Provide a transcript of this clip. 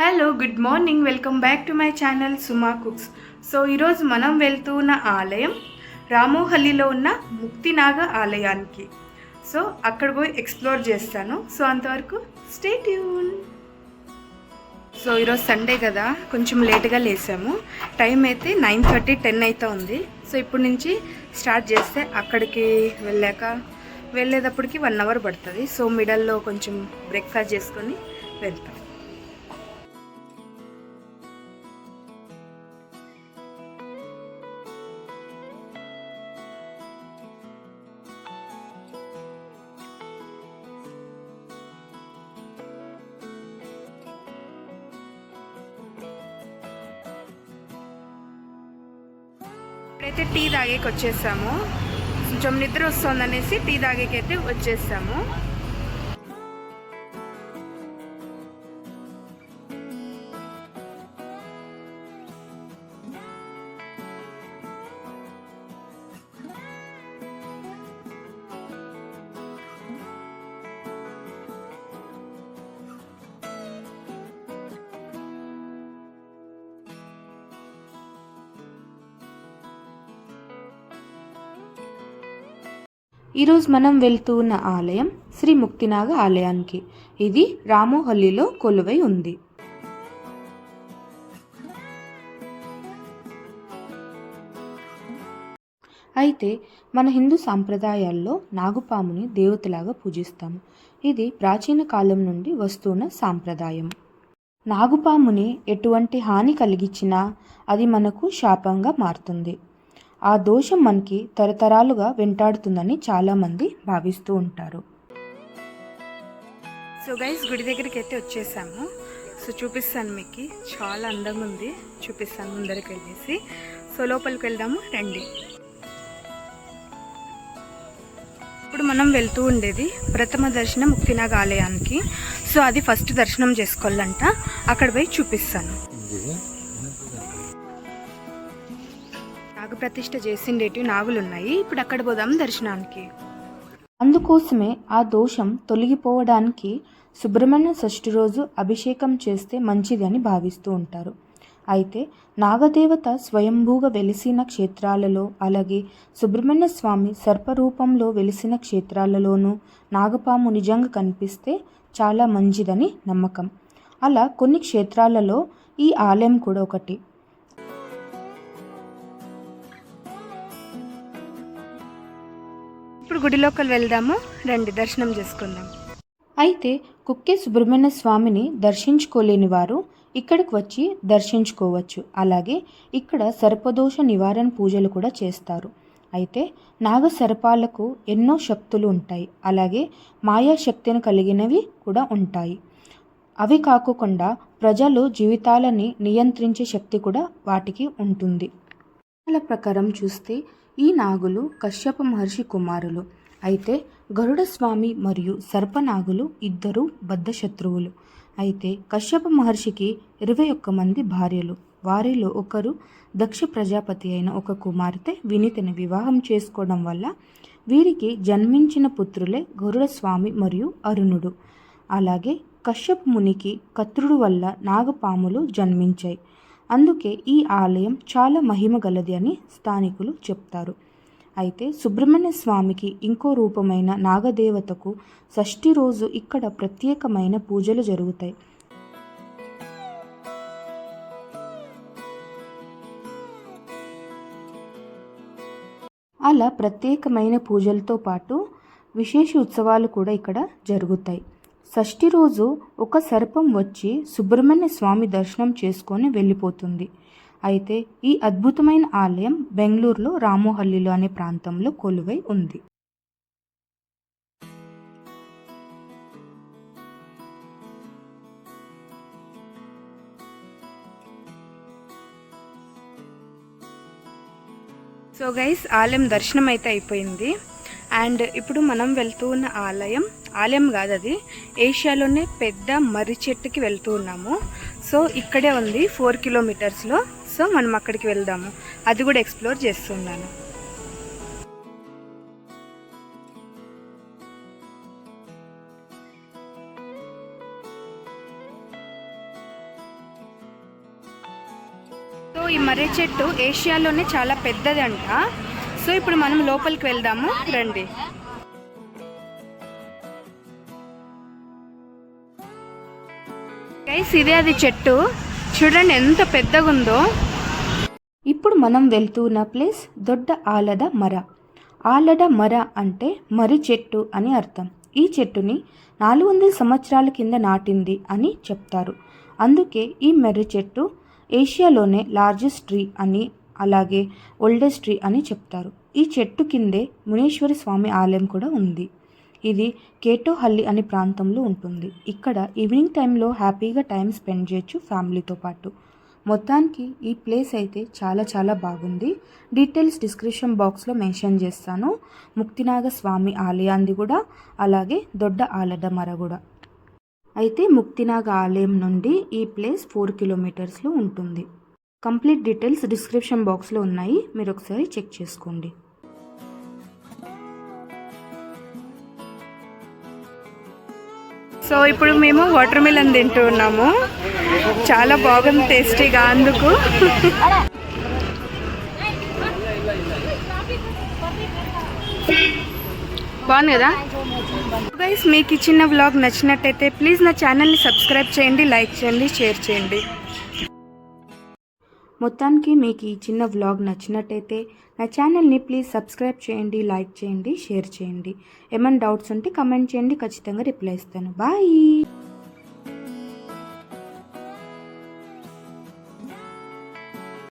Hello good morning welcome back to my channel Suma cooks. So ఈరోజు మనం వెళ్తున్న ఆలయం రామోహల్లిలో ఉన్న ముక్తినాగ ఆలయానికి. సో అక్కడ పోయి ఎక్స్ప్లోర్ చేస్తాను. సో అంతవరకు స్టే ట్యూన్. సో ఈరోజు సండే కదా, కొంచెం లేట్గా లేసాము. టైం అయితే 9:30 10 అయితే ఉంది. సో ఇప్పుడు నుంచి స్టార్ట్ చేస్తే అక్కడికి వెళ్ళేటప్పటికి 1 అవర్ పడుతుంది. సో మిడల్లో కొంచెం బ్రేక్ఫాస్ట్ చేసుకొని వెళ్తాం. ఇప్పుడైతే టీ తాగేకి వచ్చేసాము. కొంచెం నిద్ర వస్తుందనేసి టీ తాగేకి అయితే వచ్చేసాము. ఈరోజు మనం వెళ్తూ ఉన్న ఆలయం శ్రీ ముక్తినాగ ఆలయానికి. ఇది రామోహల్లిలో కొలువై ఉంది. అయితే మన హిందూ సాంప్రదాయాల్లో నాగుపాముని దేవతలాగా పూజిస్తాము. ఇది ప్రాచీన కాలం నుండి వస్తున్న సాంప్రదాయం. నాగుపాముని ఎటువంటి హాని కలిగించినా అది మనకు శాపంగా మారుతుంది. ఆ దోషం మనకి తరతరాలుగా వెంటాడుతుందని చాలామంది భావిస్తూ ఉంటారు. సో గైస్, గుడి దగ్గరికి అయితే వచ్చేసాము. సో చూపిస్తాను మీకు, చాలా అందంగా ఉంది. చూపిస్తాను ముందరికి వెళ్ళేసి. సో లోపలికి వెళ్దాము రండి. ఇప్పుడు మనం వెళ్తూ ఉండేది ప్రథమ దర్శనం ముక్తినాగ ఆలయానికి. సో అది ఫస్ట్ దర్శనం చేసుకోవాలంట. అక్కడ పోయి చూపిస్తాను. ప్రతిష్ఠ చేసిండేటి నాగులు ఉన్నాయి. ఇప్పుడు అక్కడ పోదాం దర్శనానికి. అందుకోసమే ఆ దోషం తొలగిపోవడానికి సుబ్రహ్మణ్య షష్ఠి రోజు అభిషేకం చేస్తే మంచిది అని భావిస్తూ ఉంటారు. అయితే నాగదేవత స్వయంభూగా వెలిసిన క్షేత్రాలలో, అలాగే సుబ్రహ్మణ్య స్వామి సర్పరూపంలో వెలిసిన క్షేత్రాలలోనూ నాగపాము నిజంగా కనిపిస్తే చాలా మంచిదని నమ్మకం. అలా కొన్ని క్షేత్రాలలో ఈ ఆలయం కూడా ఒకటి. ఇప్పుడు గుడిలోకి వెళ్దాము రండి, దర్శనం చేసుకుందాం. అయితే కుక్కే సుబ్రహ్మణ్య స్వామిని దర్శించుకోలేని వారు ఇక్కడికి వచ్చి దర్శించుకోవచ్చు. అలాగే ఇక్కడ సర్పదోష నివారణ పూజలు కూడా చేస్తారు. అయితే నాగ సర్పాలకు ఎన్నో శక్తులు ఉంటాయి, అలాగే మాయాశక్తిని కలిగినవి కూడా ఉంటాయి. అవి కాకుండా ప్రజలు జీవితాలని నియంత్రించే శక్తి కూడా వాటికి ఉంటుంది. వాళ్ళ ప్రకారం చూస్తే ఈ నాగులు కశ్యప మహర్షి కుమారులు. అయితే గరుడ స్వామి మరియు సర్పనాగులు ఇద్దరు బద్ధ శత్రువులు. అయితే కశ్యప మహర్షికి 21 మంది భార్యలు. వారిలో ఒకరు దక్ష ప్రజాపతి అయిన ఒక కుమార్తె వినీతిని వివాహం చేసుకోవడం వల్ల వీరికి జన్మించిన పుత్రులే గరుడ స్వామి మరియు అరుణుడు. అలాగే కశ్యప మునికి కత్రుడు వల్ల నాగపాములు జన్మించాయి. అందుకే ఈ ఆలయం చాలా మహిమ గలది అని స్థానికులు చెప్తారు. అయితే సుబ్రహ్మణ్య స్వామికి ఇంకో రూపమైన నాగదేవతకు షష్ఠి రోజు ఇక్కడ ప్రత్యేకమైన పూజలు జరుగుతాయి. అలా ప్రత్యేకమైన పూజలతో పాటు విశేష ఉత్సవాలు కూడా ఇక్కడ జరుగుతాయి. షష్ఠి రోజు ఒక సర్పం వచ్చి సుబ్రహ్మణ్య స్వామి దర్శనం చేసుకొని వెళ్ళిపోతుంది. అయితే ఈ అద్భుతమైన ఆలయం బెంగళూరులో రామోహల్లిలో అనే ప్రాంతంలో కొలువై ఉంది. సో గైస్, ఆలయం దర్శనం అయితే అయిపోయింది. అండ్ ఇప్పుడు మనం వెళ్తూ ఉన్న ఆలయం కాదు, అది ఏషియాలోనే పెద్ద మర్రి చెట్టుకి వెళ్తూ ఉన్నాము. సో ఇక్కడే ఉంది 4 కిలోమీటర్స్లో. సో మనం అక్కడికి వెళ్దాము, అది కూడా ఎక్స్ప్లోర్ చేస్తున్నాను. ఈ మర్రి చెట్టు ఏషియాలోనే చాలా పెద్దదంట. సో ఇప్పుడు మనం లోపలికి వెళ్దాము రండి. గైస్ ఇదే అది చెట్టు, చూడండి ఎంత పెద్దగా ఉందో. ఇప్పుడు మనం వెళ్తున్న ప్లేస్ దొడ్డ ఆలద మర. ఆలడ మర అంటే మర్రి చెట్టు అని అర్థం. ఈ చెట్టుని 400 సంవత్సరాల కింద నాటింది అని చెప్తారు. అందుకే ఈ మర్రి చెట్టు ఏషియాలోనే లార్జెస్ట్ ట్రీ అని, అలాగే ఓల్డెస్ట్ ట్రీ అని చెప్తారు. ఈ చెట్టు కిందే మునేశ్వరి స్వామి ఆలయం కూడా ఉంది. ఇది కేటోహల్లి అనే ప్రాంతంలో ఉంటుంది. ఇక్కడ ఈవినింగ్ టైంలో హ్యాపీగా టైం స్పెండ్ చేయొచ్చు ఫ్యామిలీతో పాటు. మొత్తానికి ఈ ప్లేస్ అయితే చాలా చాలా బాగుంది. డీటెయిల్స్ డిస్క్రిప్షన్ బాక్స్లో మెన్షన్ చేస్తాను. ముక్తినాగ స్వామి ఆలయాన్ని కూడా, అలాగే దొడ్డ ఆలద మర కూడా. అయితే ముక్తినాగ ఆలయం నుండి ఈ ప్లేస్ 4 కిలోమీటర్స్లో ఉంటుంది. కంప్లీట్ డీటెయిల్స్ డిస్క్రిప్షన్ బాక్స్లో ఉన్నాయి, మీరు ఒకసారి చెక్ చేసుకోండి. సో ఇప్పుడు మేము వాటర్ మిలన్ తింటూ ఉన్నాము. చాలా బాగుంది, టేస్టీగా. అందుకు బాగుంది కదా గైస్. మీకు ఈ చిన్న వ్లాగ్ నచ్చినట్టయితే ప్లీజ్ నా ఛానల్ని సబ్స్క్రైబ్ చేయండి, లైక్ చేయండి, షేర్ చేయండి. మొత్తానికి మీకు ఈ చిన్న వ్లాగ్ నచ్చినట్టయితే నా ఛానల్ని ప్లీజ్ సబ్స్క్రైబ్ చేయండి, లైక్ చేయండి, షేర్ చేయండి. ఏమైనా డౌట్స్ ఉంటే కమెంట్ చేయండి, ఖచ్చితంగా రిప్లై ఇస్తాను. బాయ్.